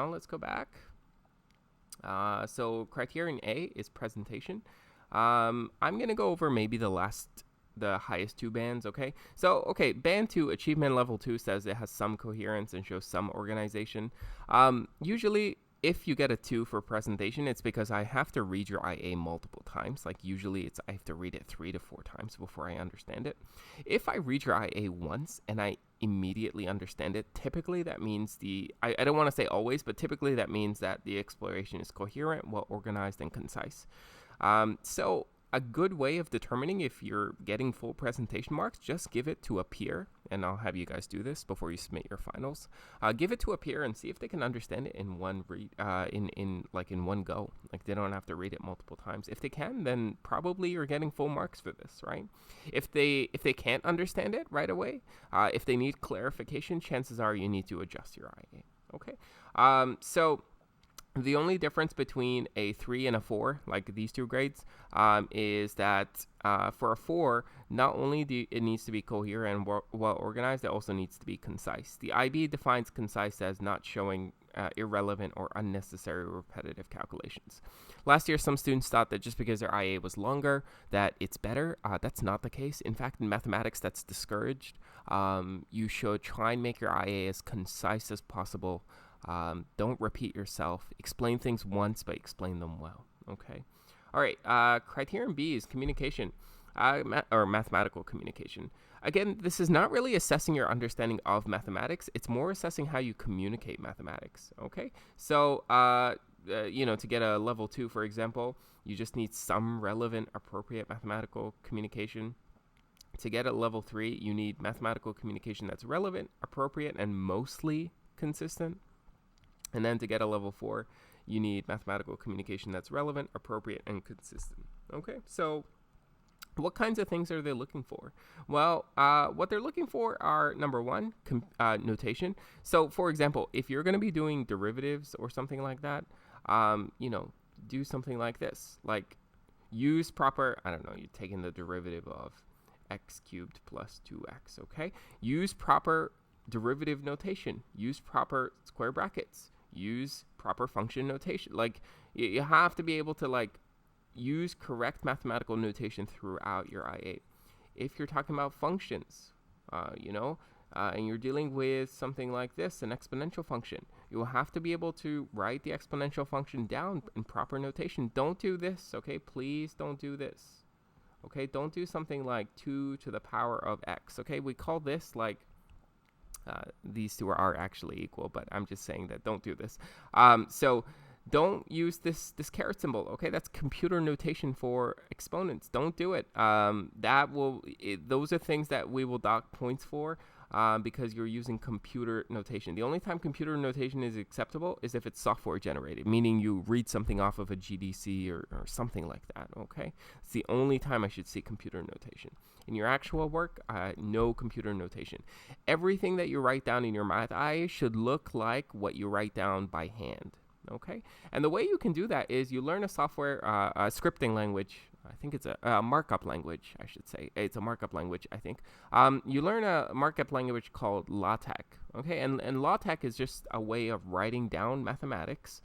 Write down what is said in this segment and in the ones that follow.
Now let's go back. So criterion A is presentation. I'm going to go over maybe the highest two bands, okay? So, okay, band 2, achievement level 2 says it has some coherence and shows some organization. Usually, if you get a 2 for presentation, it's because I have to read your IA multiple times. Like, usually I have to read it 3 to 4 times before I understand it. If I read your IA once and I immediately understand it, typically that means I don't want to say always, but typically that means that the exploration is coherent, well organized, and concise. So a good way of determining if you're getting full presentation marks, just give it to a peer, and I'll have you guys do this before you submit your finals. Give it to a peer and see if they can understand it in one read, in one go. Like, they don't have to read it multiple times. If they can, then probably you're getting full marks for this, right? If they can't understand it right away, if they need clarification, chances are you need to adjust your IA. Okay, so the only difference between a 3 and a 4, like these two grades, is that for a 4, not only do it needs to be coherent and well organized, it also needs to be concise. The IB defines concise as not showing irrelevant or unnecessary repetitive calculations. Last year, some students thought that just because their IA was longer, that it's better. That's not the case. In fact, in mathematics, that's discouraged. You should try and make your IA as concise as possible. Don't repeat yourself. Explain things once, but explain them well. Okay. All right. Criterion B is communication, or mathematical communication. Again, this is not really assessing your understanding of mathematics. It's more assessing how you communicate mathematics. Okay. So, to get a level 2, for example, you just need some relevant, appropriate mathematical communication. To get a level 3, you need mathematical communication that's relevant, appropriate, and mostly consistent. And then to get a level 4, you need mathematical communication that's relevant, appropriate, and consistent. Okay, so what kinds of things are they looking for? Well, what they're looking for are, number one, notation. So, for example, if you're going to be doing derivatives or something like that, do something like this. Like, use proper, you're taking the derivative of x cubed plus 2x, okay? Use proper derivative notation. Use proper square brackets. Use proper function notation. Like, you have to be able to use correct mathematical notation throughout your IA. If you're talking about functions, and you're dealing with something like this, an exponential function, you will have to be able to write the exponential function down in proper notation. Don't do this, okay? Please don't do this. Okay, don't do something like 2 to the power of x. Okay, we call this these two are actually equal, but I'm just saying that don't do this. So don't use this caret symbol. Okay, that's computer notation for exponents. Don't do it. Those are things that we will dock points for. Because you're using computer notation. The only time computer notation is acceptable is if it's software generated, meaning you read something off of a GDC or something like that, okay? It's the only time I should see computer notation. In your actual work, no computer notation. Everything that you write down in your math IA should look like what you write down by hand, okay? And the way you can do that is you learn a software, a scripting language. I think it's a markup language, I should say. It's a markup language, I think. You learn a markup language called LaTeX, okay? And LaTeX is just a way of writing down mathematics.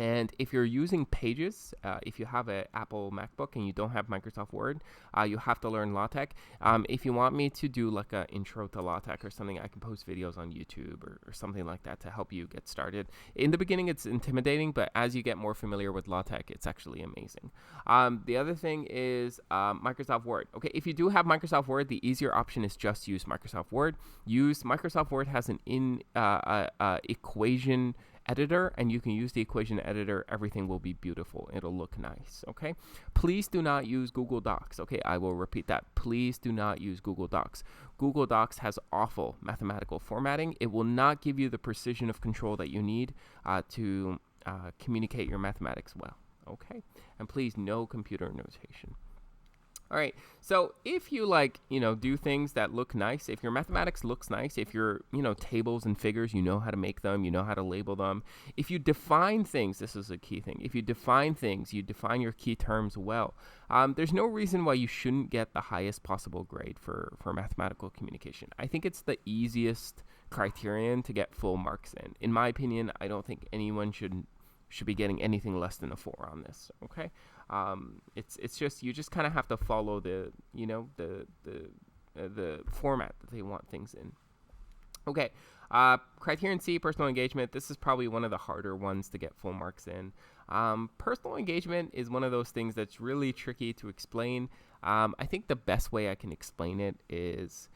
And if you're using Pages, if you have an Apple MacBook and you don't have Microsoft Word, you have to learn LaTeX. If you want me to do like an intro to LaTeX or something, I can post videos on YouTube or something like that to help you get started. In the beginning, it's intimidating, but as you get more familiar with LaTeX, it's actually amazing. The other thing is Microsoft Word. Okay, if you do have Microsoft Word, the easier option is just use Microsoft Word. Microsoft Word has an equation editor, and you can use the equation editor. Everything will be beautiful. It'll look nice, okay? Please do not use Google Docs, okay? I will repeat that. Please do not use Google Docs. Google Docs has awful mathematical formatting. It will not give you the precision of control that you need to communicate your mathematics well, okay? And please, no computer notation. All right, so if you do things that look nice, if your mathematics looks nice, if your, tables and figures, you know how to make them, you know how to label them. If you define things, this is a key thing. If you define things, you define your key terms well. There's no reason why you shouldn't get the highest possible grade for mathematical communication. I think it's the easiest criterion to get full marks in. In my opinion, I don't think anyone should be getting anything less than a 4 on this. Okay, it's just you just kind of have to follow the the format that they want things in. Okay, criterion C, personal engagement. This is probably one of the harder ones to get full marks in. Personal engagement is one of those things that's really tricky to explain. I think the best way I can explain it is,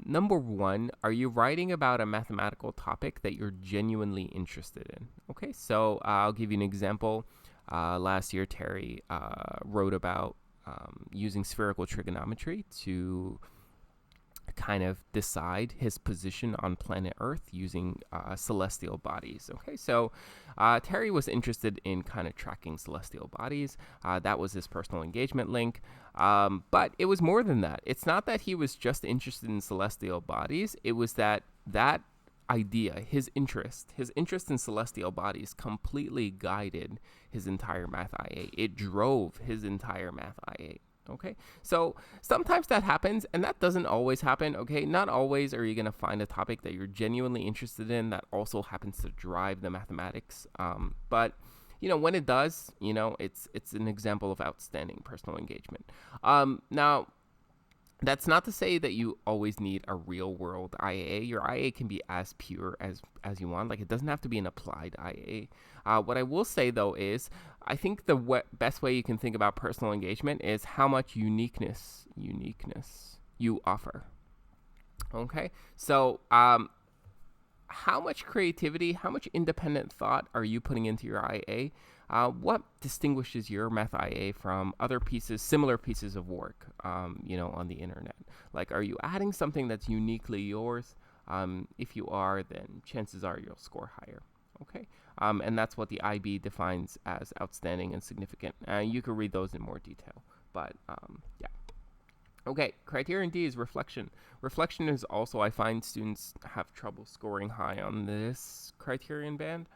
number one, are you writing about a mathematical topic that you're genuinely interested in? Okay, so I'll give you an example. Last year, Terry wrote about using spherical trigonometry to kind of decide his position on planet Earth using celestial bodies. Okay, so Terry was interested in kind of tracking celestial bodies. That was his personal engagement link. But it was more than that. It's not that he was just interested in celestial bodies. It was that idea, his interest in celestial bodies completely guided his entire Math IA. It drove his entire Math IA. Okay, so sometimes that happens, and that doesn't always happen. Okay, not always are you going to find a topic that you're genuinely interested in that also happens to drive the mathematics. But when it does, it's an example of outstanding personal engagement. Now, that's not to say that you always need a real world IA. Your IA can be as pure as you want. Like, it doesn't have to be an applied IA. What I will say, though, is I think the best way you can think about personal engagement is how much uniqueness you offer. Okay, so how much creativity, how much independent thought are you putting into your IA? What distinguishes your Math IA from other similar pieces of work, on the internet? Like, are you adding something that's uniquely yours? If you are, then chances are you'll score higher. Okay, and that's what the IB defines as outstanding and significant. You can read those in more detail, but yeah. Okay, criterion D is reflection. Reflection is also, I find students have trouble scoring high on this criterion band.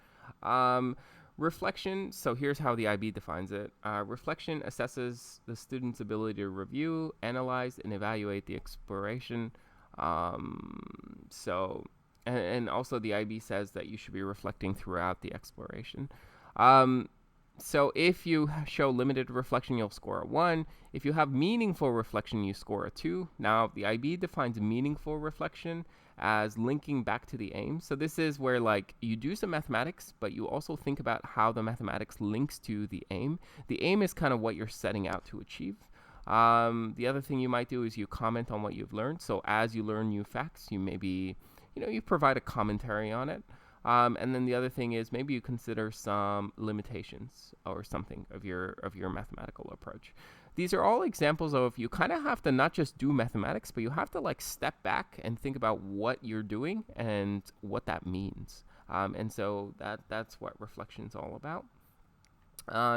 Reflection, so here's how the IB defines it. Reflection assesses the student's ability to review, analyze, and evaluate the exploration. And also the IB says that you should be reflecting throughout the exploration. So if you show limited reflection, you'll score a 1. If you have meaningful reflection, you score a 2. Now, the IB defines meaningful reflection as linking back to the aim. So this is where, like, you do some mathematics, but you also think about how the mathematics links to the aim. The aim is kind of what you're setting out to achieve. The other thing you might do is you comment on what you've learned. So as you learn new facts, you maybe, you provide a commentary on it. And then the other thing is maybe you consider some limitations or something of your mathematical approach. These are all examples of you kind of have to not just do mathematics, but you have to like step back and think about what you're doing and what that means. And so that's what reflection's all about.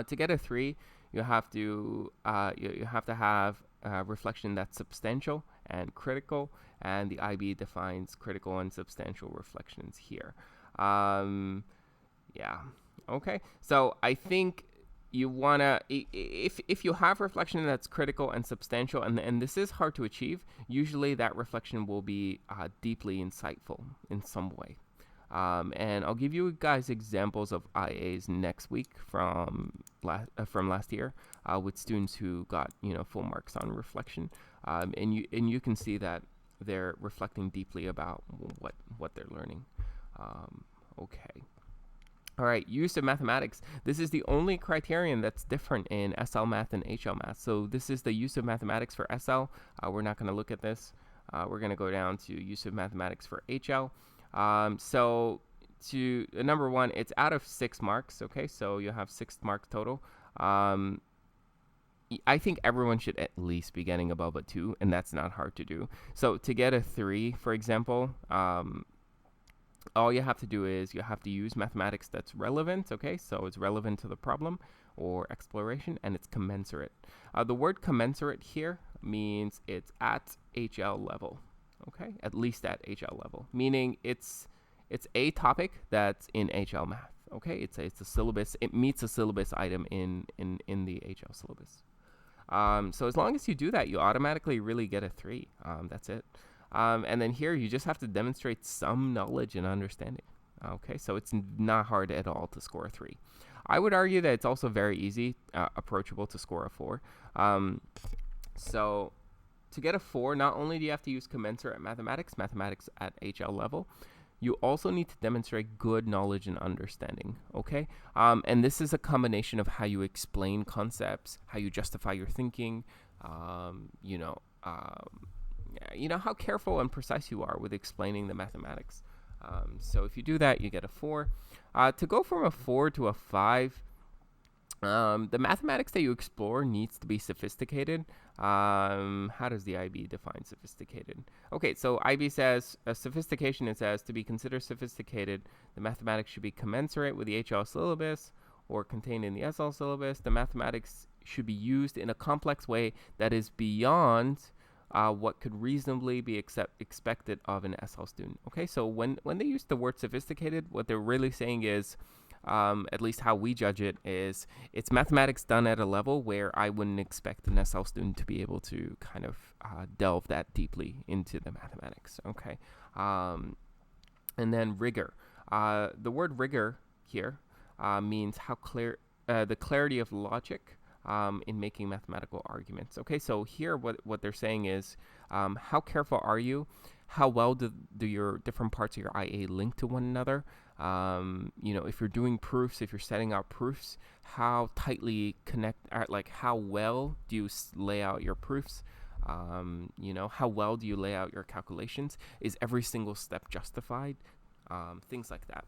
To get a 3, you have to have reflection that's substantial and critical, and the IB defines critical and substantial reflections here. Yeah. Okay. So I think you want to, if you have reflection that's critical and substantial, and this is hard to achieve, usually that reflection will be deeply insightful in some way. And I'll give you guys examples of IAs next week from last year with students who got full marks on reflection, and you can see that they're reflecting deeply about what they're learning. Okay. All right, use of mathematics. This is the only criterion that's different in SL Math and HL Math. So this is the use of mathematics for SL. We're not going to look at this. We're going to go down to use of mathematics for HL. So to number 1, it's out of 6 marks. Okay, so you have 6 marks total. I think everyone should at least be getting above a 2, and that's not hard to do. So to get a 3, for example, all you have to do is you have to use mathematics that's relevant. Okay, so it's relevant to the problem or exploration, and it's commensurate. The word commensurate here means it's at HL level. Okay, at least at HL level, meaning it's a topic that's in HL Math. Okay, it's a syllabus. It meets a syllabus item in the HL syllabus. So as long as you do that, you automatically really get a 3. That's it. And then here you just have to demonstrate some knowledge and understanding. Okay, so it's not hard at all to score a 3. I would argue that it's also very easy, approachable to score a 4. So to get a 4, not only do you have to use commensurate mathematics at HL level, you also need to demonstrate good knowledge and understanding, okay? And this is a combination of how you explain concepts, how you justify your thinking, you know, how careful and precise you are with explaining the mathematics. So if you do that, you get a 4. To go from a 4 to a 5, the mathematics that you explore needs to be sophisticated. How does the IB define sophisticated? Okay, so IB says sophistication, it says to be considered sophisticated, the mathematics should be commensurate with the HL syllabus or contained in the SL syllabus. The mathematics should be used in a complex way that is beyond what could reasonably be expected of an SL student. Okay, so when they use the word sophisticated, what they're really saying is, at least how we judge it, is it's mathematics done at a level where I wouldn't expect an SL student to be able to kind of delve that deeply into the mathematics. Okay, and then rigor. The word rigor here means how clear, the clarity of logic in making mathematical arguments. Okay, so here what they're saying is, how careful are you? How well do your different parts of your IA link to one another? If you're doing proofs, if you're setting out proofs, how tightly how well do you lay out your proofs? How well do you lay out your calculations? Is every single step justified? Things like that.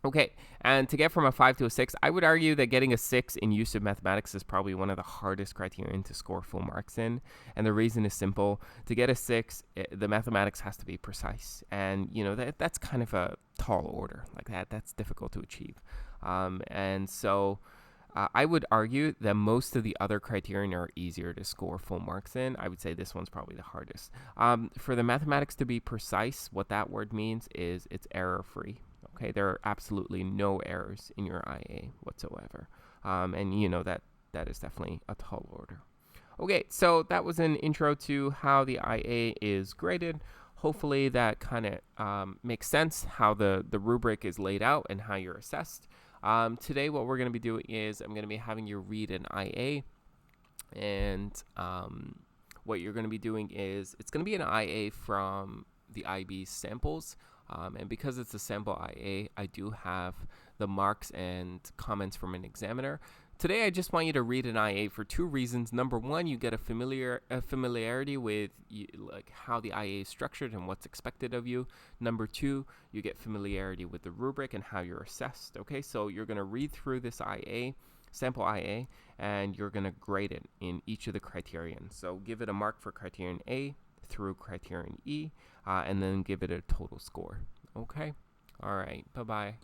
Okay, and to get from a 5 to a 6, I would argue that getting a 6 in use of mathematics is probably one of the hardest criterion to score full marks in. And the reason is simple. To get a 6, the mathematics has to be precise. And, that's kind of a tall order. Like that's difficult to achieve. And so I would argue that most of the other criterion are easier to score full marks in. I would say this one's probably the hardest. For the mathematics to be precise, what that word means is it's error-free. Okay, there are absolutely no errors in your IA whatsoever. And that is definitely a tall order. Okay, so that was an intro to how the IA is graded. Hopefully that kind of makes sense, how the rubric is laid out and how you're assessed. Today what we're going to be doing is I'm going to be having you read an IA. And what you're going to be doing is it's going to be an IA from the IB samples. And because it's a sample IA, I do have the marks and comments from an examiner. Today, I just want you to read an IA for 2 reasons. Number 1, you get a familiarity with how the IA is structured and what's expected of you. Number 2, you get familiarity with the rubric and how you're assessed. Okay, so you're going to read through this IA, sample IA, and you're going to grade it in each of the criterion. So give it a mark for criterion A through criterion E, and then give it a total score. Okay? All right. Bye-bye.